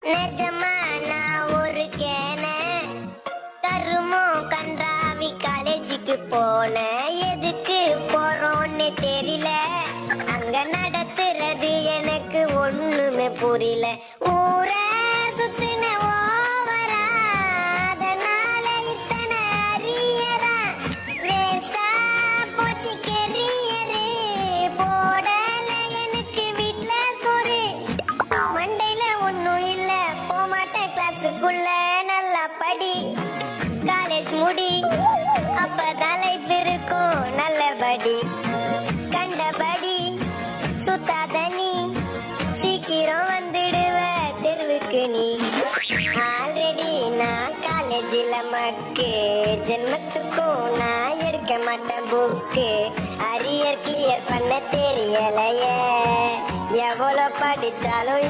நிஜமா நான் ஒரு கேன கருமோ கன்றாவி காலேஜுக்கு போன எதுக்கு போறோன்னு தெரியல அங்க நடத்துறது எனக்கு ஒண்ணுமே புரியல ஊரே சுத்தின ஓவரா அதனால இத்தனை அரியரா வேஸ்டா போச்சு கெரியரு போடல எனக்கு வீட்ல சோறு மண்டையில ஒண்ணும் இல்ல போமாட்டேன் கிளாஸுக்குள்ள நல்லா படி காலேஜ் முடி அப்பதான் லைஃப் இருக்கும் நல்லபடி கண்டபடி சுத்தாத நீ சீக்கிரம் வந்துடுவ தெருவுக்கு நீ ஆல்ரெடி நான் காலேஜில் மக்கு ஜென்மத்துக்கும் நான் எடுக்க மாட்டேன் புக்கு அரியர் கிளியர் பண்ண தெரியலையே எவ்வளோ படிச்சாலும்